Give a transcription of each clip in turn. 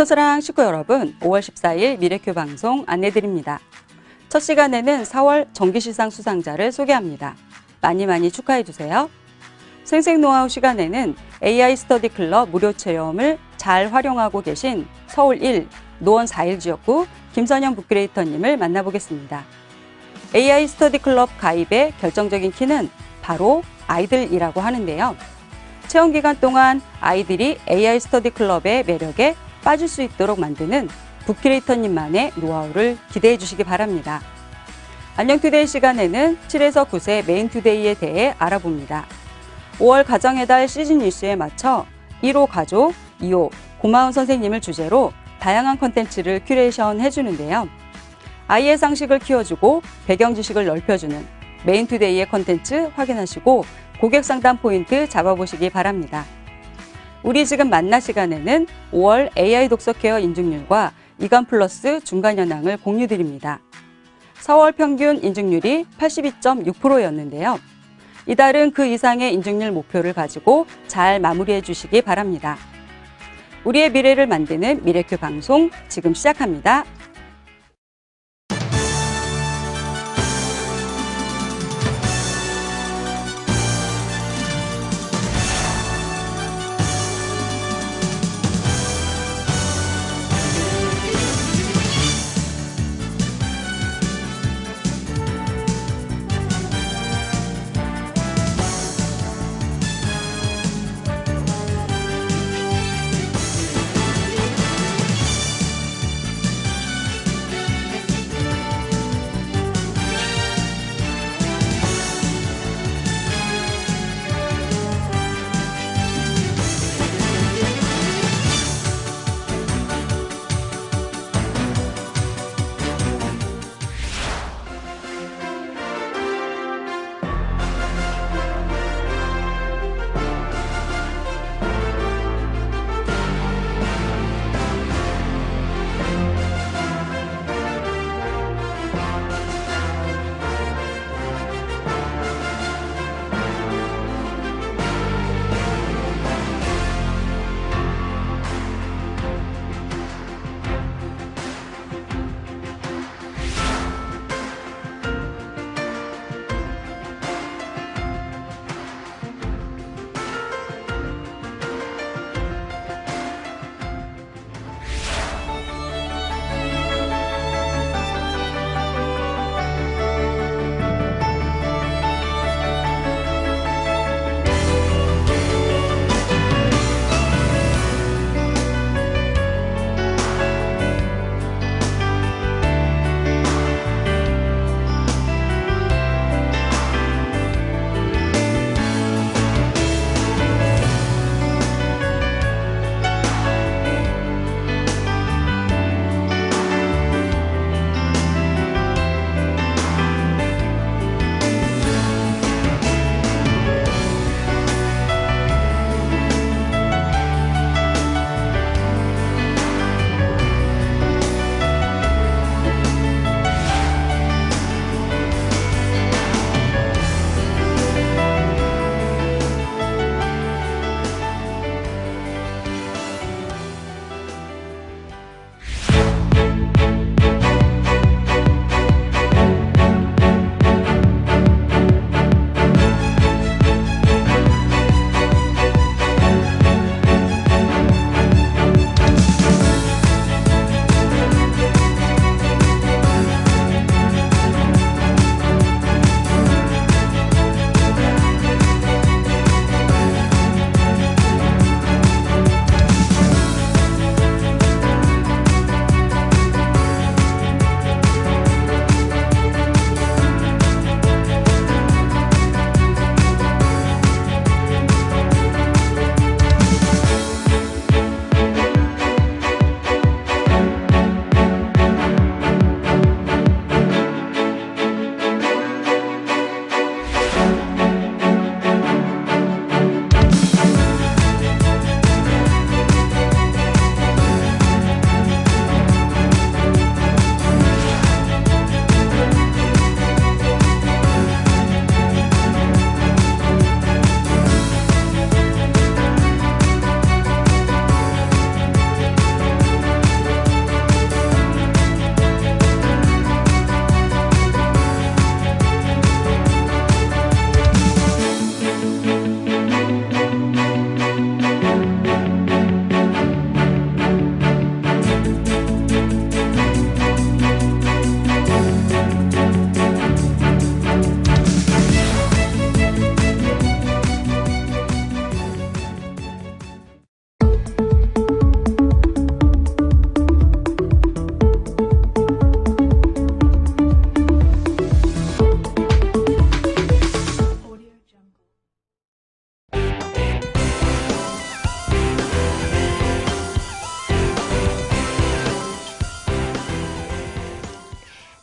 천사랑 식구 여러분, 5월 14일 미래큐 방송 안내드립니다. 첫 시간에는 4월 정기시상 수상자를 소개합니다. 많이 축하해주세요. 생생노하우 시간에는 AI 스터디 클럽 무료 체험을 잘 활용하고 계신 서울 1 노원 4일 지역구 김선영 북크리에이터님을 만나보겠습니다. AI 스터디 클럽 가입의 결정적인 키는 바로 아이들이라고 하는데요. 체험 기간 동안 아이들이 AI 스터디 클럽의 매력에 빠질 수 있도록 만드는 북크리에이터님만의 노하우를 기대해 주시기 바랍니다. 안녕투데이 시간에는 7에서 9세 메인투데이에 대해 알아봅니다. 5월 가정의 달 시즌 이슈에 맞춰 1호 가족, 2호 고마운 선생님을 주제로 다양한 컨텐츠를 큐레이션 해주는데요. 아이의 상식을 키워주고 배경 지식을 넓혀주는 메인투데이의 컨텐츠 확인하시고 고객 상담 포인트 잡아보시기 바랍니다. 우리 지금 만나 시간에는 5월 AI 독서 케어 인증률과 이관 플러스 중간 현황을 공유드립니다. 4월 평균 인증률이 82.6%였는데요. 이달은 그 이상의 인증률 목표를 가지고 잘 마무리해 주시기 바랍니다. 우리의 미래를 만드는 미래큐 방송 지금 시작합니다.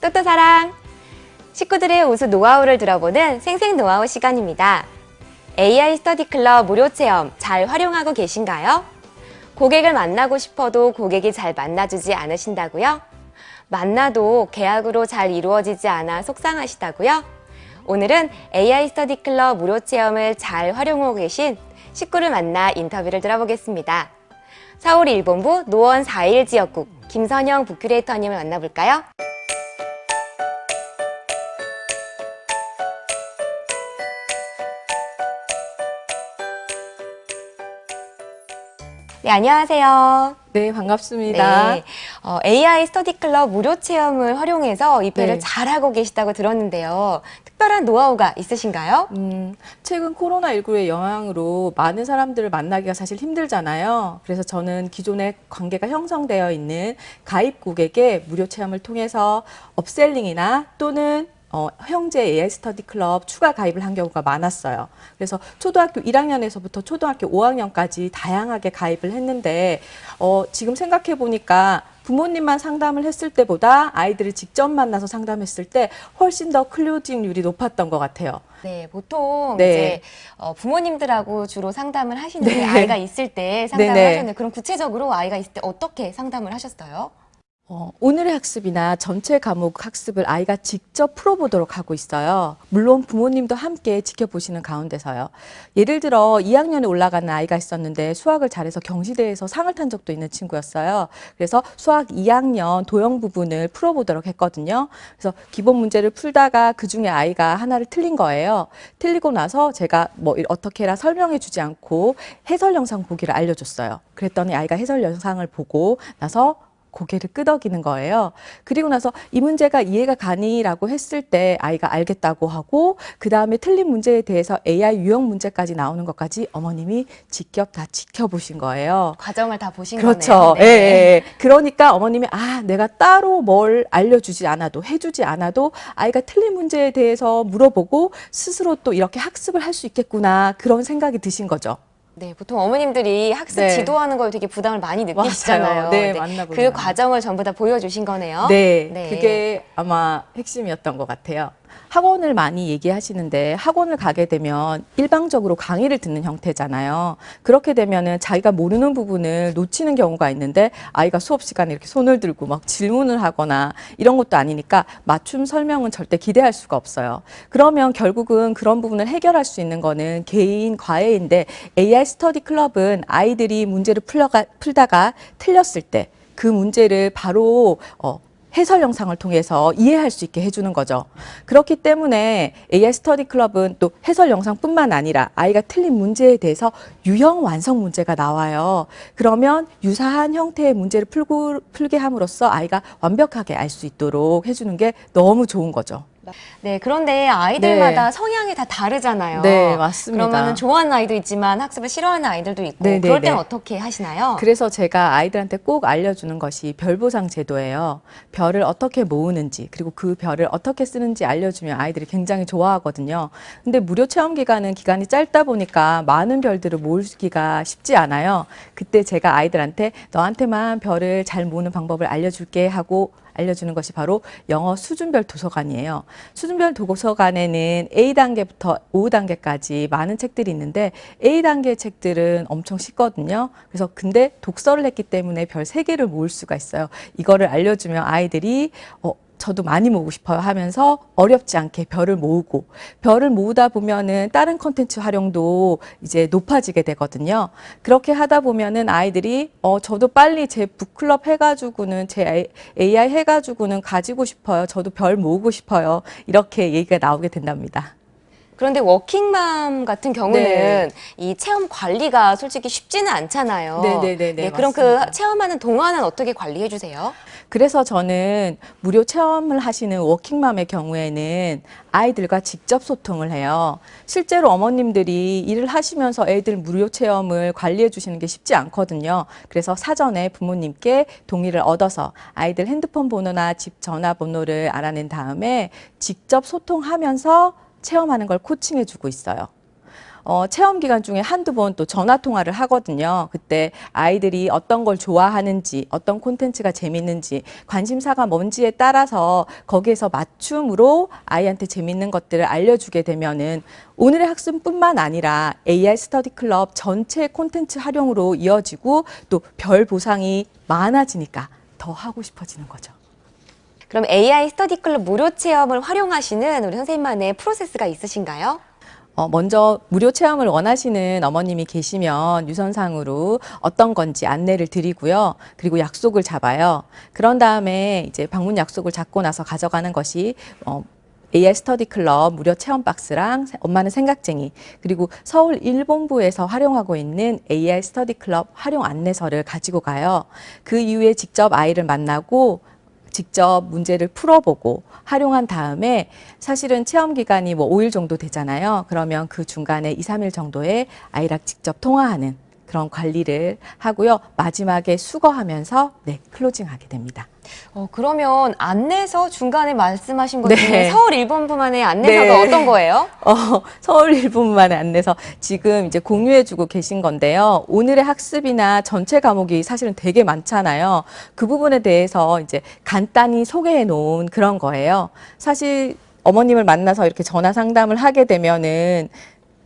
또또사랑! 식구들의 우수 노하우를 들어보는 생생 노하우 시간입니다. AI 스터디 클럽 무료 체험 잘 활용하고 계신가요? 고객을 만나고 싶어도 고객이 잘 만나주지 않으신다고요? 만나도 계약으로 잘 이루어지지 않아 속상하시다고요? 오늘은 AI 스터디 클럽 무료 체험을 잘 활용하고 계신 식구를 만나 인터뷰를 들어보겠습니다. 서울 1본부 노원 4.1 지역국 김선영 부큐레이터님을 만나볼까요? 네, 안녕하세요. 네, 반갑습니다. 네, AI 스터디 클럽 무료 체험을 활용해서 입회를 네. 잘하고 계시다고 들었는데요. 특별한 노하우가 있으신가요? 최근 코로나19의 영향으로 많은 사람들을 만나기가 사실 힘들잖아요. 그래서 저는 기존에 관계가 형성되어 있는 가입 고객의 무료 체험을 통해서 업셀링이나 또는 형제 AI 스터디 클럽 추가 가입을 한 경우가 많았어요. 그래서 초등학교 1학년에서부터 초등학교 5학년까지 다양하게 가입을 했는데 지금 생각해 보니까 부모님만 상담을 했을 때보다 아이들을 직접 만나서 상담했을 때 훨씬 더 클로징률이 높았던 것 같아요. 네, 보통 네. 이제 부모님들하고 주로 상담을 하시는데 네. 아이가 있을 때 상담을 네네. 하셨는데 그럼 구체적으로 아이가 있을 때 어떻게 상담을 하셨어요? 오늘의 학습이나 전체 과목 학습을 아이가 직접 풀어보도록 하고 있어요. 물론 부모님도 함께 지켜보시는 가운데서요. 예를 들어 2학년에 올라가는 아이가 있었는데 수학을 잘해서 경시대회에서 상을 탄 적도 있는 친구였어요. 그래서 수학 2학년 도형 부분을 풀어보도록 했거든요. 그래서 기본 문제를 풀다가 그중에 아이가 하나를 틀린 거예요. 틀리고 나서 제가 뭐 어떻게 해라 설명해 주지 않고 해설 영상 보기를 알려줬어요. 그랬더니 아이가 해설 영상을 보고 나서 고개를 끄덕이는 거예요. 그리고 나서 이 문제가 이해가 가니라고 했을 때 아이가 알겠다고 하고 그 다음에 틀린 문제에 대해서 AI 유형 문제까지 나오는 것까지 어머님이 직접 다 지켜보신 거예요. 과정을 다 보신 그렇죠. 거네요. 예, 예. 그러니까 어머님이 내가 따로 뭘 알려주지 않아도 해주지 않아도 아이가 틀린 문제에 대해서 물어보고 스스로 또 이렇게 학습을 할 수 있겠구나 그런 생각이 드신 거죠. 네, 보통 어머님들이 학습 네. 지도하는 걸 되게 부담을 많이 느끼시잖아요. 맞아요. 네, 만나보면 그 과정을 전부 다 보여주신 거네요. 네, 네. 그게 아마 핵심이었던 것 같아요. 학원을 많이 얘기하시는데 학원을 가게 되면 일방적으로 강의를 듣는 형태잖아요. 그렇게 되면은 자기가 모르는 부분을 놓치는 경우가 있는데 아이가 수업 시간에 이렇게 손을 들고 막 질문을 하거나 이런 것도 아니니까 맞춤 설명은 절대 기대할 수가 없어요. 그러면 결국은 그런 부분을 해결할 수 있는 거는 개인 과외인데 AI 스터디 클럽은 아이들이 문제를 풀다가 틀렸을 때 그 문제를 바로 해설 영상을 통해서 이해할 수 있게 해주는 거죠. 그렇기 때문에 AI 스터디 클럽은 또 해설 영상뿐만 아니라 아이가 틀린 문제에 대해서 유형 완성 문제가 나와요. 그러면 유사한 형태의 문제를 풀게 함으로써 아이가 완벽하게 알 수 있도록 해주는 게 너무 좋은 거죠. 네, 그런데 아이들마다 성향이 다 다르잖아요. 네, 맞습니다. 그러면은 좋아하는 아이도 있지만 학습을 싫어하는 아이들도 있고 네, 그럴 네, 때는 네. 어떻게 하시나요? 그래서 제가 아이들한테 꼭 알려주는 것이 별보상 제도예요. 별을 어떻게 모으는지 그리고 그 별을 어떻게 쓰는지 알려주면 아이들이 굉장히 좋아하거든요. 근데 무료 체험 기간이 짧다 보니까 많은 별들을 모으기가 쉽지 않아요. 그때 제가 아이들한테 너한테만 별을 잘 모으는 방법을 알려줄게 하고 알려주는 것이 바로 영어 수준별 도서관이에요. 수준별 도서관에는 A단계부터 5단계까지 많은 책들이 있는데 A단계 책들은 엄청 쉽거든요. 그래서 근데 독서를 했기 때문에 별 3개를 모을 수가 있어요. 이거를 알려주면 아이들이 저도 많이 모으고 싶어요 하면서 어렵지 않게 별을 모으고 별을 모으다 보면은 다른 콘텐츠 활용도 이제 높아지게 되거든요. 그렇게 하다 보면은 아이들이 저도 빨리 제 북클럽 해가지고는 제 AI 해가지고는 가지고 싶어요. 저도 별 모으고 싶어요. 이렇게 얘기가 나오게 된답니다. 그런데 워킹맘 같은 경우는 네. 이 체험 관리가 솔직히 쉽지는 않잖아요. 네네네네, 그럼 그 맞습니다. 체험하는 동안은 어떻게 관리해 주세요? 그래서 저는 무료 체험을 하시는 워킹맘의 경우에는 아이들과 직접 소통을 해요. 실제로 어머님들이 일을 하시면서 애들 무료 체험을 관리해 주시는 게 쉽지 않거든요. 그래서 사전에 부모님께 동의를 얻어서 아이들 핸드폰 번호나 집 전화번호를 알아낸 다음에 직접 소통하면서 체험하는 걸 코칭해 주고 있어요. 체험 기간 중에 한두 번 또 전화 통화를 하거든요. 그때 아이들이 어떤 걸 좋아하는지, 어떤 콘텐츠가 재밌는지, 관심사가 뭔지에 따라서 거기에서 맞춤으로 아이한테 재밌는 것들을 알려주게 되면은 오늘의 학습뿐만 아니라 AI 스터디 클럽 전체 콘텐츠 활용으로 이어지고 또 별 보상이 많아지니까 더 하고 싶어지는 거죠. 그럼 AI 스터디 클럽 무료 체험을 활용하시는 우리 선생님만의 프로세스가 있으신가요? 먼저 무료 체험을 원하시는 어머님이 계시면 유선상으로 어떤 건지 안내를 드리고요. 그리고 약속을 잡아요. 그런 다음에 이제 방문 약속을 잡고 나서 가져가는 것이 AI 스터디 클럽 무료 체험 박스랑 엄마는 생각쟁이, 그리고 서울 1본부에서 활용하고 있는 AI 스터디 클럽 활용 안내서를 가지고 가요. 그 이후에 직접 아이를 만나고 직접 문제를 풀어보고 활용한 다음에 사실은 체험 기간이 뭐 5일 정도 되잖아요. 그러면 그 중간에 2, 3일 정도의 아이랑 직접 통화하는 그런 관리를 하고요. 마지막에 수거하면서 클로징하게 됩니다. 그러면 안내서 중간에 말씀하신 것 네. 중에 서울 1본부만의 안내서가 네. 어떤 거예요? 서울 1분만의 안내서 지금 이제 공유해주고 계신 건데요. 오늘의 학습이나 전체 과목이 사실은 되게 많잖아요. 그 부분에 대해서 이제 간단히 소개해 놓은 그런 거예요. 사실 어머님을 만나서 이렇게 전화 상담을 하게 되면은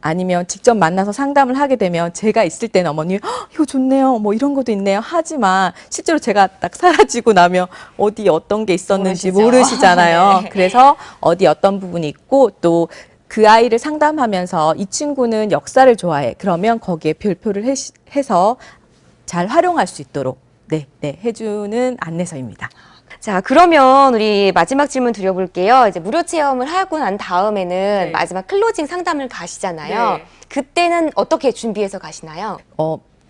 아니면 직접 만나서 상담을 하게 되면 제가 있을 때는 어머님이 이거 좋네요. 뭐 이런 것도 있네요. 하지만 실제로 제가 딱 사라지고 나면 어디 어떤 게 있었는지 모르시잖아요. 네. 그래서 어디 어떤 부분이 있고 또 그 아이를 상담하면서 이 친구는 역사를 좋아해. 그러면 거기에 별표를 해서 잘 활용할 수 있도록 해주는 안내서입니다. 자, 그러면 우리 마지막 질문 드려볼게요. 이제 무료 체험을 하고 난 다음에는 마지막 클로징 상담을 가시잖아요. 그때는 어떻게 준비해서 가시나요?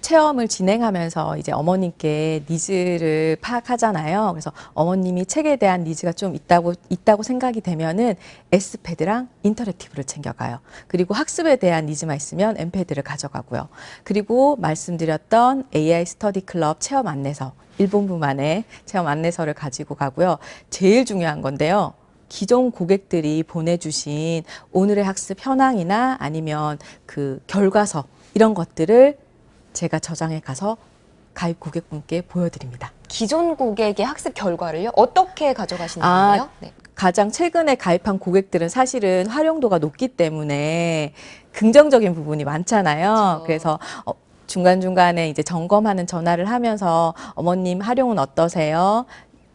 체험을 진행하면서 이제 어머님께 니즈를 파악하잖아요. 그래서 어머님이 책에 대한 니즈가 좀 있다고 생각이 되면은 S패드랑 인터랙티브를 챙겨가요. 그리고 학습에 대한 니즈만 있으면 M패드를 가져가고요. 그리고 말씀드렸던 AI 스터디 클럽 체험 안내서, 1본부만의 체험 안내서를 가지고 가고요. 제일 중요한 건데요. 기존 고객들이 보내주신 오늘의 학습 현황이나 아니면 그 결과서 이런 것들을 제가 저장해 가서 가입 고객분께 보여드립니다. 기존 고객의 학습 결과를요? 어떻게 가져가시는 건가요? 네. 가장 최근에 가입한 고객들은 사실은 활용도가 높기 때문에 긍정적인 부분이 많잖아요. 그렇죠. 그래서 중간중간에 이제 점검하는 전화를 하면서 어머님 활용은 어떠세요?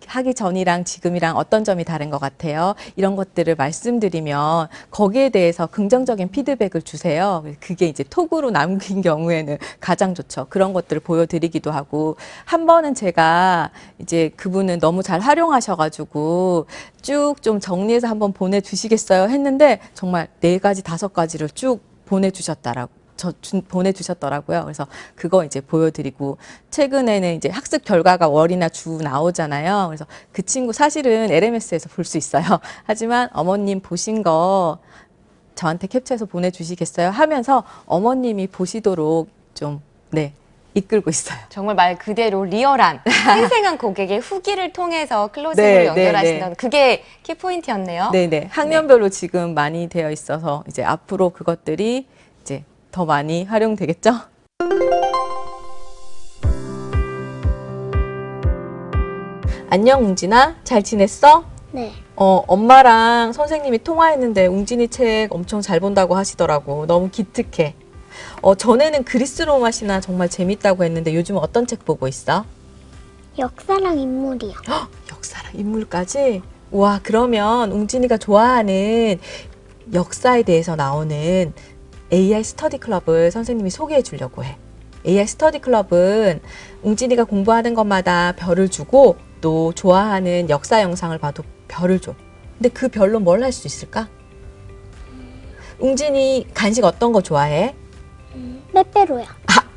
하기 전이랑 지금이랑 어떤 점이 다른 것 같아요? 이런 것들을 말씀드리면 거기에 대해서 긍정적인 피드백을 주세요. 그게 이제 톡으로 남긴 경우에는 가장 좋죠. 그런 것들을 보여드리기도 하고, 한 번은 제가 이제 그분은 너무 잘 활용하셔가지고 쭉 좀 정리해서 한번 보내주시겠어요? 했는데 정말 4가지, 5가지를 쭉 보내주셨더라고요. 그래서 그거 이제 보여드리고, 최근에는 이제 학습 결과가 월이나 주 나오잖아요. 그래서 그 친구 사실은 LMS에서 볼 수 있어요. 하지만 어머님 보신 거 저한테 캡처해서 보내주시겠어요? 하면서 어머님이 보시도록 좀, 이끌고 있어요. 정말 말 그대로 리얼한 생생한 고객의 후기를 통해서 클로징으로 연결하신다는 그게 키포인트였네요. 네네. 학년별로 지금 많이 되어 있어서 이제 앞으로 그것들이 이제 더 많이 활용되겠죠? 안녕, 웅진아. 잘 지냈어? 네. 엄마랑 선생님이 통화했는데 웅진이 책 엄청 잘 본다고 하시더라고. 너무 기특해. 전에는 그리스 로마 신화 정말 재밌다고 했는데 요즘은 어떤 책 보고 있어? 역사랑 인물이요. 역사랑 인물까지? 와, 그러면 웅진이가 좋아하는 역사에 대해서 나오는 AI 스터디 클럽을 선생님이 소개해 주려고 해. AI 스터디 클럽은 웅진이가 공부하는 것마다 별을 주고 또 좋아하는 역사 영상을 봐도 별을 줘. 근데 그 별로 뭘 할 수 있을까? 웅진이 간식 어떤 거 좋아해? 빼빼로요.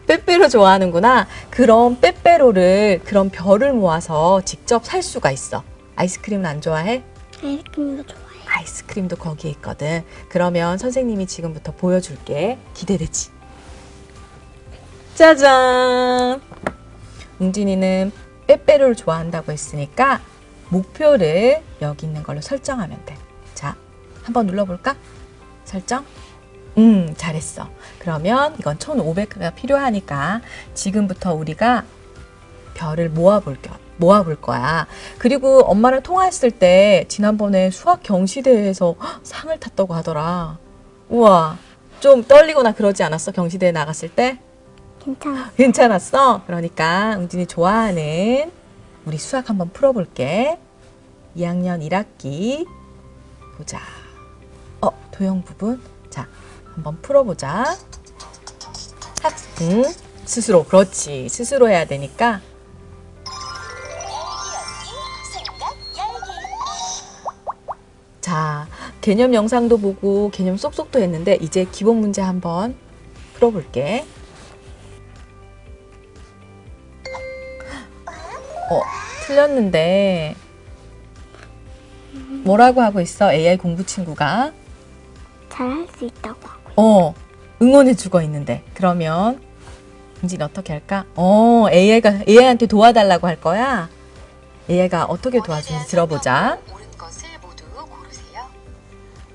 빼빼로 좋아하는구나. 그럼 빼빼로를, 그런 별을 모아서 직접 살 수가 있어. 아이스크림은 안 좋아해? 아이스크림도 좋아해요. 아이스크림도 거기에 있거든. 그러면 선생님이 지금부터 보여줄게. 기대되지? 짜잔! 웅진이는 빼빼로를 좋아한다고 했으니까 목표를 여기 있는 걸로 설정하면 돼. 자, 한번 눌러볼까? 설정? 잘했어. 그러면 이건 1500개가 필요하니까 지금부터 우리가 별을 모아볼 거야. 그리고 엄마랑 통화했을 때 지난번에 수학 경시대회에서 상을 탔다고 하더라. 우와, 좀 떨리거나 그러지 않았어? 경시대회 나갔을 때? 괜찮아. 괜찮았어? 그러니까 웅진이 좋아하는 우리 수학 한번 풀어볼게. 2학년 1학기 보자. 도형 부분. 자, 한번 풀어보자. 스스로. 그렇지. 스스로 해야 되니까. 자, 개념 영상도 보고 개념 쏙쏙도 했는데 이제 기본 문제 한번 풀어볼게. 틀렸는데 뭐라고 하고 있어? AI 공부 친구가 잘할 수 있다고 하고. 응원해 주고 있는데 그러면 은진 어떻게 할까? AI한테 도와달라고 할 거야. AI가 어떻게 도와주는지 들어보자. 옳은 것을 모두 고르세요.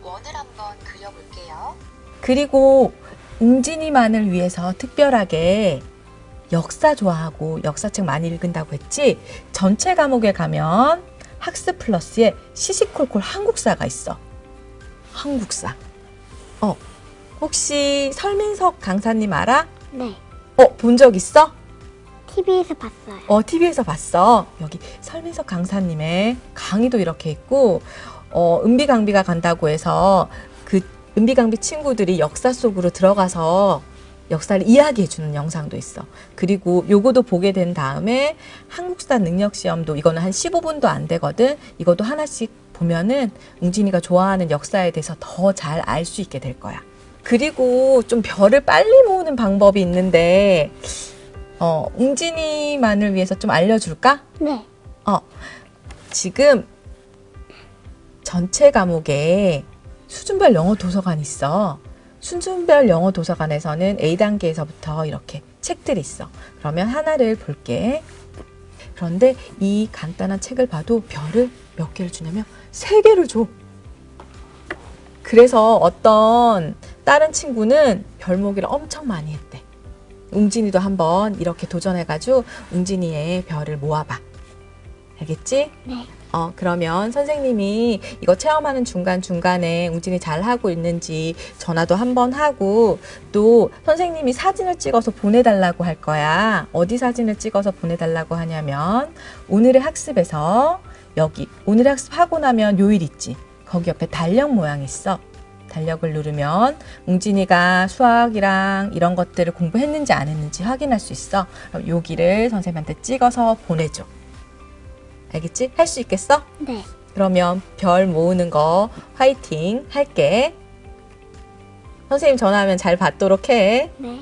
원을 한번 그려볼게요. 그리고 웅진이만을 위해서 특별하게 역사 좋아하고 역사책 많이 읽은다고 했지? 전체 과목에 가면 학습 플러스에 시시콜콜 한국사가 있어. 한국사. 혹시 설민석 강사님 알아? 네. 본 적 있어? TV에서 봤어요. TV에서 봤어. 여기 설민석 강사님의 강의도 이렇게 있고, 은비강비가 간다고 해서 그 은비강비 친구들이 역사 속으로 들어가서 역사를 이야기해주는 영상도 있어. 그리고 요거도 보게 된 다음에 한국사 능력시험도 이거는 한 15분도 안 되거든. 이것도 하나씩 보면은 웅진이가 좋아하는 역사에 대해서 더 잘 알 수 있게 될 거야. 그리고 좀 별을 빨리 모으는 방법이 있는데 웅진이만을 위해서 좀 알려줄까? 네. 지금 전체 과목에 수준별 영어 도서관이 있어. 수준별 영어 도서관에서는 A단계에서부터 이렇게 책들이 있어. 그러면 하나를 볼게. 그런데 이 간단한 책을 봐도 별을 몇 개를 주냐면 3개를 줘. 그래서 어떤 다른 친구는 별모기를 엄청 많이 했대. 웅진이도 한번 이렇게 도전해가지고 웅진이의 별을 모아봐. 알겠지? 네. 그러면 선생님이 이거 체험하는 중간중간에 웅진이 잘 하고 있는지 전화도 한번 하고 또 선생님이 사진을 찍어서 보내달라고 할 거야. 어디 사진을 찍어서 보내달라고 하냐면 오늘의 학습에서 여기 오늘의 학습하고 나면 요일 있지. 거기 옆에 달력 모양이 있어. 달력을 누르면 웅진이가 수학이랑 이런 것들을 공부했는지 안 했는지 확인할 수 있어. 그럼 여기를 선생님한테 찍어서 보내줘. 알겠지? 할 수 있겠어? 네. 그러면 별 모으는 거 화이팅 할게. 선생님 전화하면 잘 받도록 해. 네.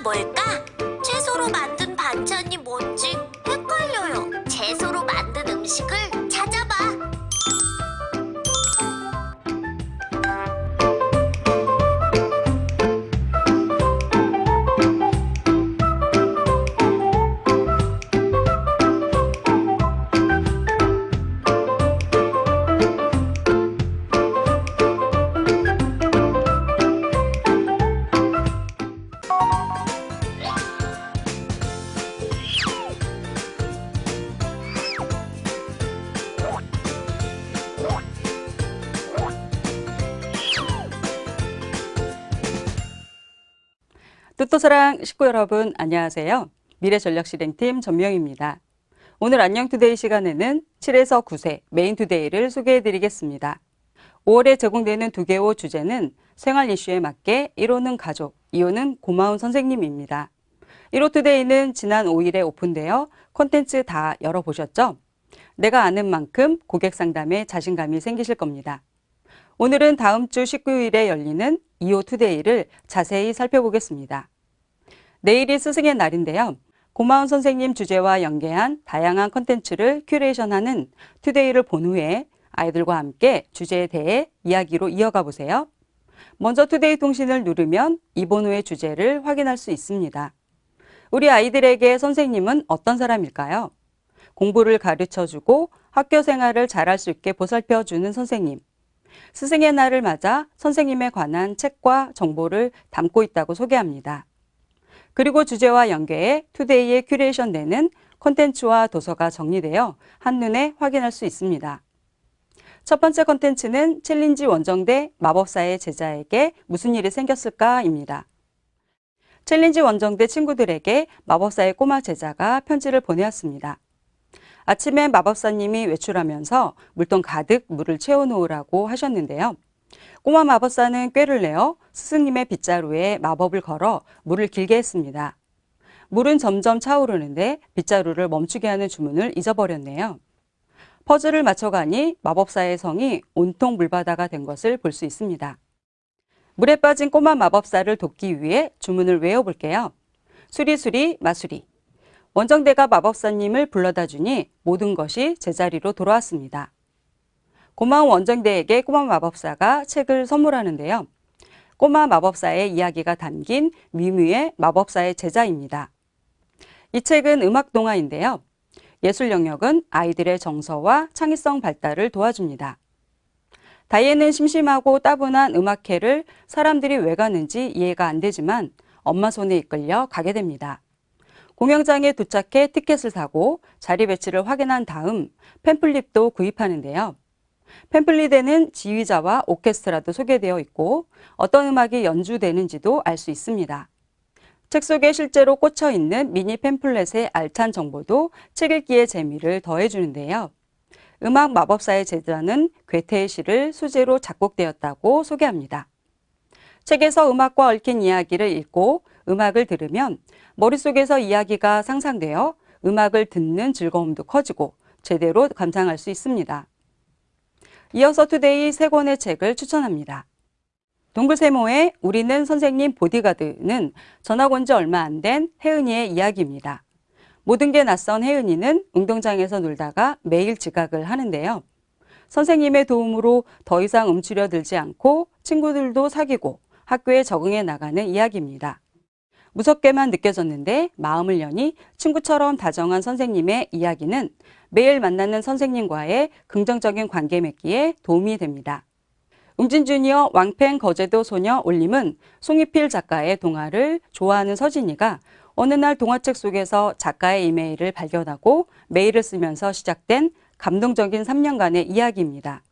뭘까? 채소로 만든 반찬이 뭔지 헷갈려요. 채소로 만든 음식을 찾아봐. 뜻도사랑 식구 여러분 안녕하세요. 미래전략실행팀 전명입니다. 오늘 안녕투데이 시간에는 7에서 9세 메인투데이를 소개해드리겠습니다. 5월에 제공되는 2개호 주제는 생활 이슈에 맞게 1호는 가족, 2호는 고마운 선생님입니다. 1호 투데이는 지난 5일에 오픈되어 콘텐츠 다 열어보셨죠? 내가 아는 만큼 고객 상담에 자신감이 생기실 겁니다. 오늘은 다음 주 19일에 열리는 2호 투데이를 자세히 살펴보겠습니다. 내일이 스승의 날인데요. 고마운 선생님 주제와 연계한 다양한 콘텐츠를 큐레이션하는 투데이를 본 후에 아이들과 함께 주제에 대해 이야기로 이어가 보세요. 먼저 투데이 통신을 누르면 이번 후의 주제를 확인할 수 있습니다. 우리 아이들에게 선생님은 어떤 사람일까요? 공부를 가르쳐주고 학교 생활을 잘할 수 있게 보살펴주는 선생님. 스승의 날을 맞아 선생님에 관한 책과 정보를 담고 있다고 소개합니다. 그리고 주제와 연계해 투데이에 큐레이션되는 콘텐츠와 도서가 정리되어 한눈에 확인할 수 있습니다. 첫 번째 콘텐츠는 챌린지 원정대 마법사의 제자에게 무슨 일이 생겼을까입니다. 챌린지 원정대 친구들에게 마법사의 꼬마 제자가 편지를 보내왔습니다. 아침에 마법사님이 외출하면서 물통 가득 물을 채워놓으라고 하셨는데요. 꼬마 마법사는 꾀를 내어 스승님의 빗자루에 마법을 걸어 물을 길게 했습니다. 물은 점점 차오르는데 빗자루를 멈추게 하는 주문을 잊어버렸네요. 퍼즐을 맞춰가니 마법사의 성이 온통 물바다가 된 것을 볼 수 있습니다. 물에 빠진 꼬마 마법사를 돕기 위해 주문을 외워볼게요. 수리수리 마수리. 원정대가 마법사님을 불러다 주니 모든 것이 제자리로 돌아왔습니다. 고마운 원정대에게 꼬마 마법사가 책을 선물하는데요. 꼬마 마법사의 이야기가 담긴 미미의 마법사의 제자입니다. 이 책은 음악 동화인데요. 예술 영역은 아이들의 정서와 창의성 발달을 도와줍니다. 다이앤은 심심하고 따분한 음악회를 사람들이 왜 가는지 이해가 안 되지만 엄마 손에 이끌려 가게 됩니다. 공연장에 도착해 티켓을 사고 자리 배치를 확인한 다음 팸플릿도 구입하는데요. 팸플릿에는 지휘자와 오케스트라도 소개되어 있고 어떤 음악이 연주되는지도 알 수 있습니다. 책 속에 실제로 꽂혀 있는 미니 팸플릿의 알찬 정보도 책 읽기의 재미를 더해주는데요. 음악 마법사의 제자는 괴테의 시를 소재로 작곡되었다고 소개합니다. 책에서 음악과 얽힌 이야기를 읽고 음악을 들으면 머릿속에서 이야기가 상상되어 음악을 듣는 즐거움도 커지고 제대로 감상할 수 있습니다. 이어서 투데이 3권의 책을 추천합니다. 동글세모의 우리는 선생님 보디가드는 전학 온 지 얼마 안 된 혜은이의 이야기입니다. 모든 게 낯선 혜은이는 운동장에서 놀다가 매일 지각을 하는데요. 선생님의 도움으로 더 이상 움츠려들지 않고 친구들도 사귀고 학교에 적응해 나가는 이야기입니다. 무섭게만 느껴졌는데 마음을 여니 친구처럼 다정한 선생님의 이야기는 매일 만나는 선생님과의 긍정적인 관계 맺기에 도움이 됩니다. 웅진주니어 왕팬 거제도 소녀 올림은 송이필 작가의 동화를 좋아하는 서진이가 어느 날 동화책 속에서 작가의 이메일을 발견하고 메일을 쓰면서 시작된 감동적인 3년간의 이야기입니다.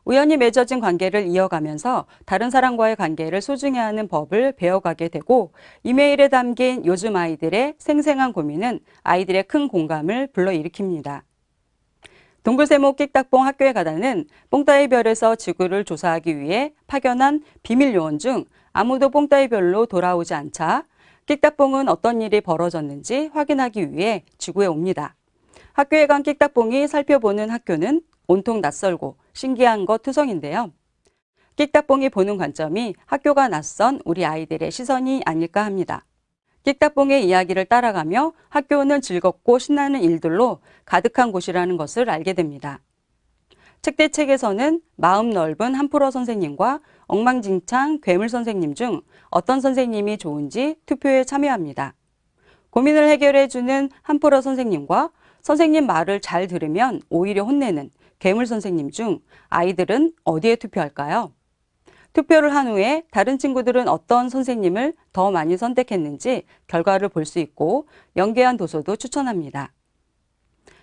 우연히 맺어진 관계를 이어가면서 다른 사람과의 관계를 소중히 하는 법을 배워가게 되고 이메일에 담긴 요즘 아이들의 생생한 고민은 아이들의 큰 공감을 불러일으킵니다. 동글세모 끽딱봉 학교에 가다는 뽕따이 별에서 지구를 조사하기 위해 파견한 비밀 요원 중 아무도 뽕따이 별로 돌아오지 않자 끽딱봉은 어떤 일이 벌어졌는지 확인하기 위해 지구에 옵니다. 학교에 간 끽딱봉이 살펴보는 학교는 온통 낯설고 신기한 것 투성인데요. 끽딱봉이 보는 관점이 학교가 낯선 우리 아이들의 시선이 아닐까 합니다. 끽따뽕의 이야기를 따라가며 학교는 즐겁고 신나는 일들로 가득한 곳이라는 것을 알게 됩니다. 책대책에서는 마음 넓은 한풀어 선생님과 엉망진창 괴물 선생님 중 어떤 선생님이 좋은지 투표에 참여합니다. 고민을 해결해주는 한풀어 선생님과 선생님 말을 잘 들으면 오히려 혼내는 괴물 선생님 중 아이들은 어디에 투표할까요? 투표를 한 후에 다른 친구들은 어떤 선생님을 더 많이 선택했는지 결과를 볼 수 있고 연계한 도서도 추천합니다.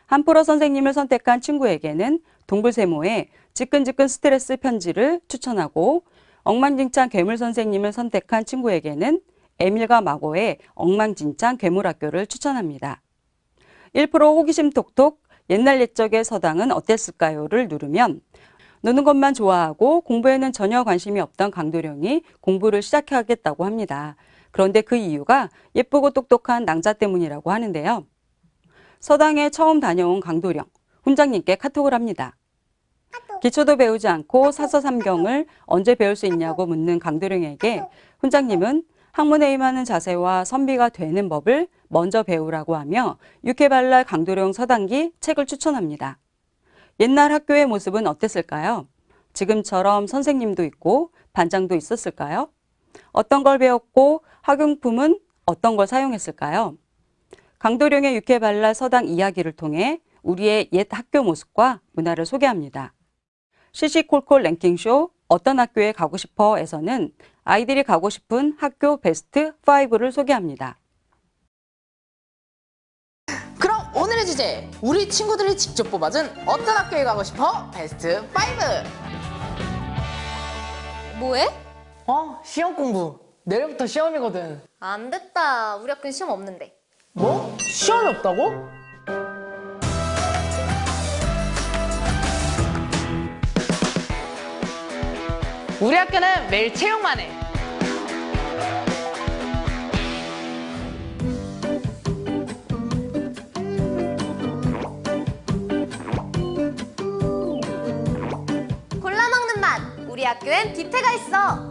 한풀어 선생님을 선택한 친구에게는 동글세모의 지끈지끈 스트레스 편지를 추천하고 엉망진창 괴물 선생님을 선택한 친구에게는 에밀과 마고의 엉망진창 괴물학교를 추천합니다. 1% 호기심 톡톡 옛날 옛적의 서당은 어땠을까요를 누르면 노는 것만 좋아하고 공부에는 전혀 관심이 없던 강도령이 공부를 시작하겠다고 합니다. 그런데 그 이유가 예쁘고 똑똑한 낭자 때문이라고 하는데요. 서당에 처음 다녀온 강도령, 훈장님께 카톡을 합니다. 기초도 배우지 않고 사서삼경을 언제 배울 수 있냐고 묻는 강도령에게 훈장님은 학문에 임하는 자세와 선비가 되는 법을 먼저 배우라고 하며 육해발랄 강도령 서당기 책을 추천합니다. 옛날 학교의 모습은 어땠을까요? 지금처럼 선생님도 있고 반장도 있었을까요? 어떤 걸 배웠고 학용품은 어떤 걸 사용했을까요? 강도령의 육해발랄 서당 이야기를 통해 우리의 옛 학교 모습과 문화를 소개합니다. 시시콜콜 랭킹쇼 어떤 학교에 가고 싶어에서는 아이들이 가고 싶은 학교 베스트 5를 소개합니다. 그럼 오늘의 주제, 우리 친구들이 직접 뽑아준 어떤 학교에 가고 싶어? 베스트 5! 뭐해? 시험 공부. 내일부터 시험이거든. 안 됐다. 우리 학교는 시험 없는데. 뭐? 시험이 없다고? 우리 학교는 매일 체육만 해. 골라 먹는 맛. 우리 학교엔 뷔페가 있어.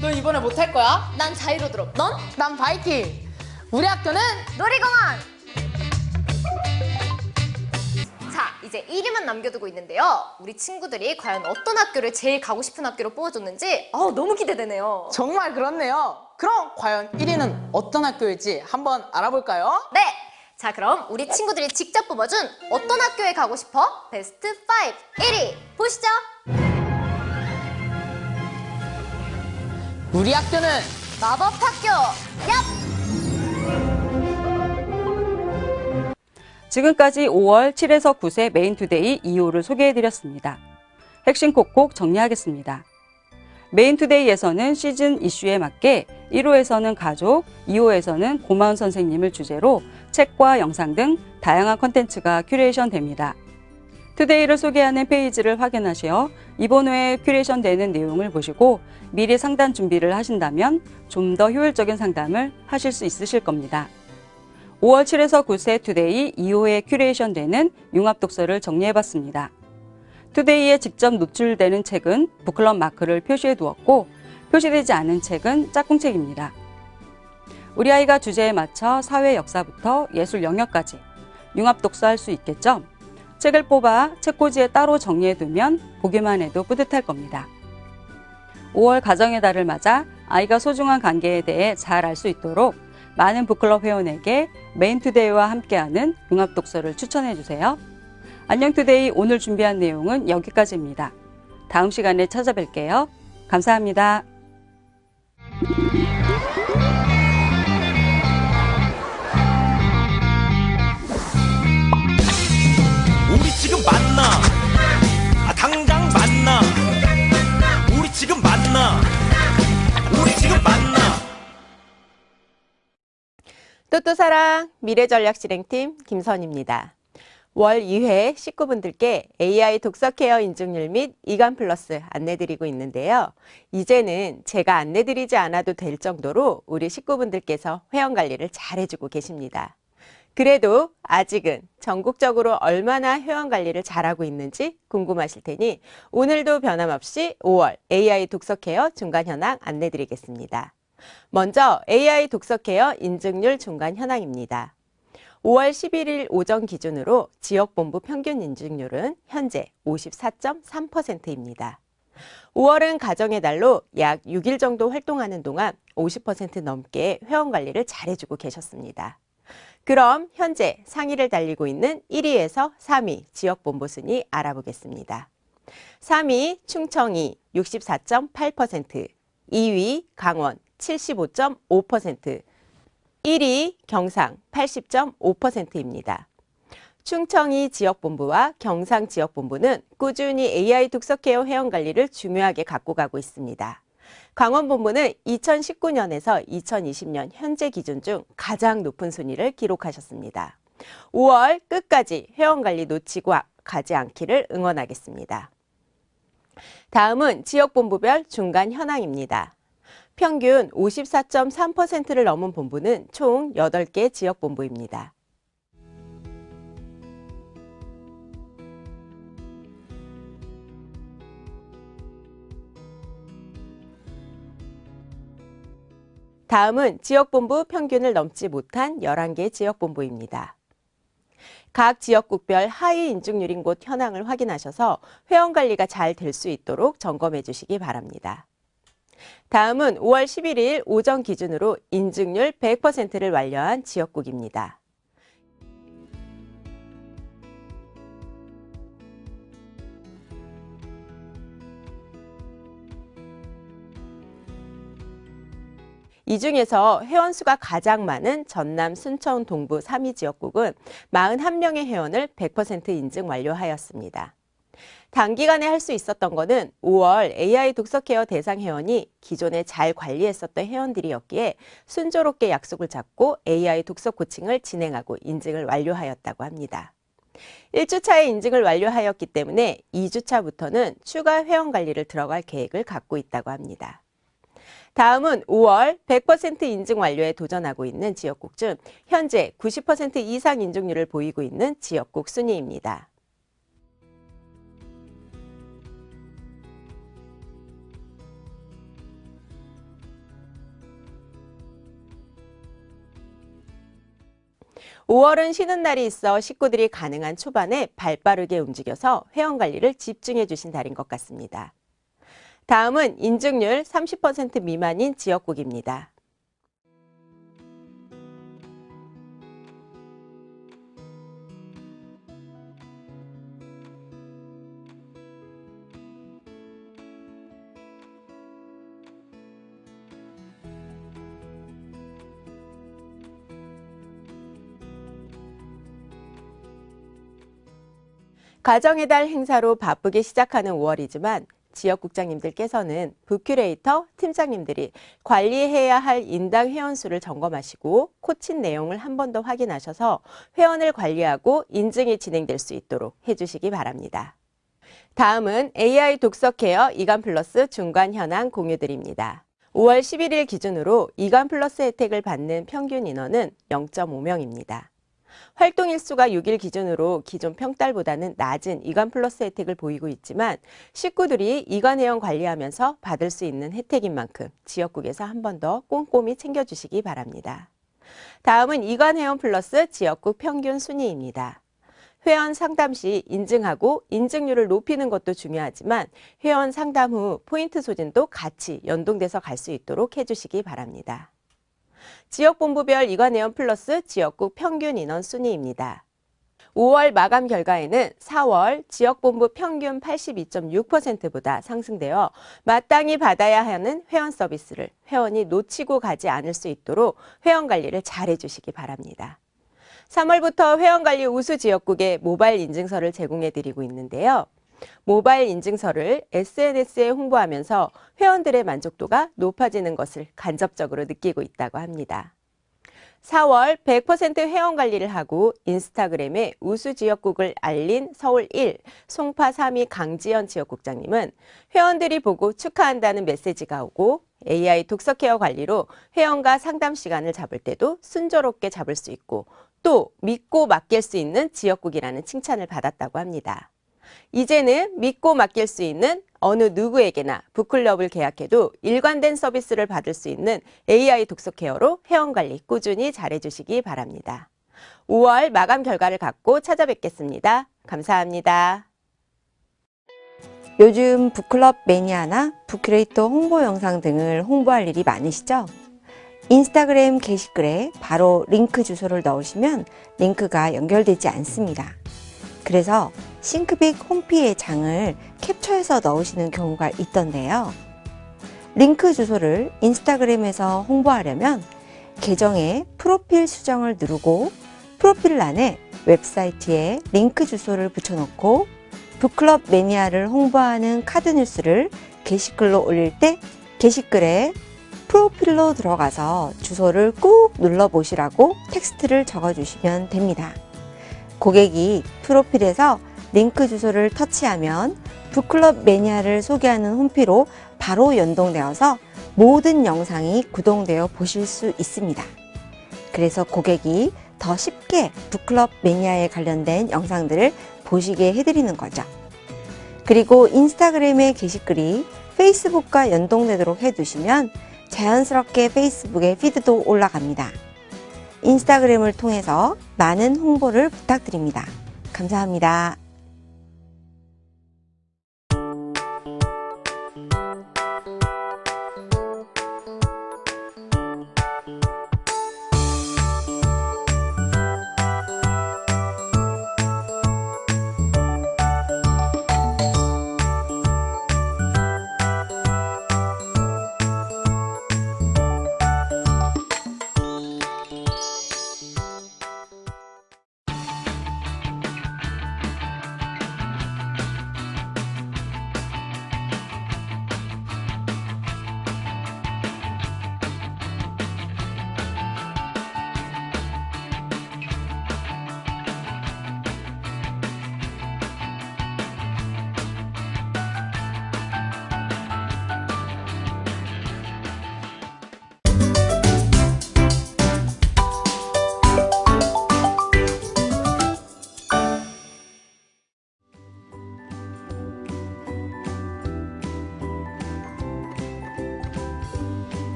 너 이번에 못할 거야? 난 자유로 들어. 넌? 난 바이킹. 우리 학교는 놀이공원. 자, 이제 1위만 남겨두고 있는데요. 우리 친구들이 과연 어떤 학교를 제일 가고 싶은 학교로 뽑아줬는지 너무 기대되네요. 정말 그렇네요. 그럼 과연 1위는 어떤 학교일지 한번 알아볼까요? 네! 자, 그럼 우리 친구들이 직접 뽑아준 어떤 학교에 가고 싶어? 베스트 5 1위 보시죠. 우리 학교는 마법학교. 얍! 지금까지 5월 7에서 9세 메인투데이 2호를 소개해드렸습니다. 핵심 꼭꼭 정리하겠습니다. 메인투데이에서는 시즌 이슈에 맞게 1호에서는 가족, 2호에서는 고마운 선생님을 주제로 책과 영상 등 다양한 콘텐츠가 큐레이션 됩니다. 투데이를 소개하는 페이지를 확인하시어 이번 호에 큐레이션 되는 내용을 보시고 미리 상담 준비를 하신다면 좀 더 효율적인 상담을 하실 수 있으실 겁니다. 5월 7에서 9세 투데이 2호에 큐레이션 되는 융합독서를 정리해봤습니다. 투데이에 직접 노출되는 책은 북클럽 마크를 표시해 두었고 표시되지 않은 책은 짝꿍책입니다. 우리 아이가 주제에 맞춰 사회 역사부터 예술 영역까지 융합독서할 수 있겠죠? 책을 뽑아 책꽂이에 따로 정리해두면 보기만 해도 뿌듯할 겁니다. 5월 가정의 달을 맞아 아이가 소중한 관계에 대해 잘 알 수 있도록 많은 북클럽 회원에게 메인투데이와 함께하는 융합독서를 추천해주세요. 안녕투데이 오늘 준비한 내용은 여기까지입니다. 다음 시간에 찾아뵐게요. 감사합니다. 우리 지금 만나. 당장 만나. 우리 지금 만나. 우리 지금 만나. 또또사랑 미래전략실행팀 김선입니다. 월 2회 식구분들께 AI 독서 케어 인증률 및 이관 플러스 안내드리고 있는데요. 이제는 제가 안내드리지 않아도 될 정도로 우리 식구분들께서 회원 관리를 잘 해주고 계십니다. 그래도 아직은 전국적으로 얼마나 회원 관리를 잘하고 있는지 궁금하실 테니 오늘도 변함없이 5월 AI 독서 케어 중간 현황 안내드리겠습니다. 먼저 AI 독서 케어 인증률 중간 현황입니다. 5월 11일 오전 기준으로 지역본부 평균 인증률은 현재 54.3%입니다. 5월은 가정의 달로 약 6일 정도 활동하는 동안 50% 넘게 회원 관리를 잘해주고 계셨습니다. 그럼 현재 상위를 달리고 있는 1위에서 3위 지역본부 순위 알아보겠습니다. 3위 충청이 64.8%, 2위 강원 75.5%, 1위 경상 80.5%입니다. 충청이 지역본부와 경상 지역본부는 꾸준히 AI 독서케어 회원관리를 중요하게 갖고 가고 있습니다. 강원본부는 2019년에서 2020년 현재 기준 중 가장 높은 순위를 기록하셨습니다. 5월 끝까지 회원관리 놓치고 가지 않기를 응원하겠습니다. 다음은 지역본부별 중간 현황입니다. 평균 54.3%를 넘은 본부는 총 8개 지역본부입니다. 다음은 지역본부 평균을 넘지 못한 11개 지역본부입니다. 각 지역국별 하위 인증률인 곳 현황을 확인하셔서 회원관리가 잘 될 수 있도록 점검해 주시기 바랍니다. 다음은 5월 11일 오전 기준으로 인증률 100%를 완료한 지역국입니다. 이 중에서 회원수가 가장 많은 전남, 순천, 동부 3위 지역국은 41명의 회원을 100% 인증 완료하였습니다. 단기간에 할 수 있었던 것은 5월 AI 독서케어 대상 회원이 기존에 잘 관리했었던 회원들이었기에 순조롭게 약속을 잡고 AI 독서 코칭을 진행하고 인증을 완료하였다고 합니다. 1주차에 인증을 완료하였기 때문에 2주차부터는 추가 회원 관리를 들어갈 계획을 갖고 있다고 합니다. 다음은 5월 100% 인증 완료에 도전하고 있는 지역국 중 현재 90% 이상 인증률을 보이고 있는 지역국 순위입니다. (5월은) 쉬는 날이 있어 식구들이 가능한 초반에 발빠르게 움직여서 회원 관리를 집중해 주신 달인 것 같습니다. 다음은 인증률 30% 미만인 지역국입니다. 가정의 달 행사로 바쁘게 시작하는 5월이지만 지역국장님들께서는 부큐레이터, 팀장님들이 관리해야 할 인당 회원수를 점검하시고 코칭 내용을 한 번 더 확인하셔서 회원을 관리하고 인증이 진행될 수 있도록 해주시기 바랍니다. 다음은 AI 독서케어 이간 플러스 중간 현황 공유드립니다. 5월 11일 기준으로 이간 플러스 혜택을 받는 평균 인원은 0.5명입니다. 활동 일수가 6일 기준으로 기존 평달보다는 낮은 이관 플러스 혜택을 보이고 있지만 식구들이 이관 회원 관리하면서 받을 수 있는 혜택인 만큼 지역국에서 한 번 더 꼼꼼히 챙겨주시기 바랍니다. 다음은 이관 회원 플러스 지역국 평균 순위입니다. 회원 상담 시 인증하고 인증률을 높이는 것도 중요하지만 회원 상담 후 포인트 소진도 같이 연동돼서 갈 수 있도록 해주시기 바랍니다. 지역본부별 이관회원 플러스 지역국 평균 인원 순위입니다. 5월 마감 결과에는 4월 지역본부 평균 82.6%보다 상승되어 마땅히 받아야 하는 회원 서비스를 회원이 놓치고 가지 않을 수 있도록 회원 관리를 잘 해주시기 바랍니다. 3월부터 회원관리 우수 지역국에 모바일 인증서를 제공해드리고 있는데요. 모바일 인증서를 SNS에 홍보하면서 회원들의 만족도가 높아지는 것을 간접적으로 느끼고 있다고 합니다. 4월 100% 회원 관리를 하고 인스타그램에 우수 지역국을 알린 서울 1, 송파 3위 강지연 지역국장님은 회원들이 보고 축하한다는 메시지가 오고 AI 독서 케어 관리로 회원과 상담 시간을 잡을 때도 순조롭게 잡을 수 있고 또 믿고 맡길 수 있는 지역국이라는 칭찬을 받았다고 합니다. 이제는 믿고 맡길 수 있는 어느 누구에게나 북클럽을 계약해도 일관된 서비스를 받을 수 있는 AI 독서 케어로 회원관리 꾸준히 잘해주시기 바랍니다. 5월 마감 결과를 갖고 찾아뵙겠습니다. 감사합니다. 요즘 북클럽 매니아나 북큐레이터 홍보 영상 등을 홍보할 일이 많으시죠? 인스타그램 게시글에 바로 링크 주소를 넣으시면 링크가 연결되지 않습니다. 그래서 싱크빅 홈피의 장을 캡처해서 넣으시는 경우가 있던데요. 링크 주소를 인스타그램에서 홍보하려면 계정의 프로필 수정을 누르고 프로필란에 웹사이트에 링크 주소를 붙여놓고 북클럽 매니아를 홍보하는 카드 뉴스를 게시글로 올릴 때 게시글에 프로필로 들어가서 주소를 꾹 눌러보시라고 텍스트를 적어주시면 됩니다. 고객이 프로필에서 링크 주소를 터치하면 북클럽 매니아를 소개하는 홈피로 바로 연동되어서 모든 영상이 구동되어 보실 수 있습니다. 그래서 고객이 더 쉽게 북클럽 매니아에 관련된 영상들을 보시게 해드리는 거죠. 그리고 인스타그램의 게시글이 페이스북과 연동되도록 해두시면 자연스럽게 페이스북에 피드도 올라갑니다. 인스타그램을 통해서 많은 홍보를 부탁드립니다. 감사합니다.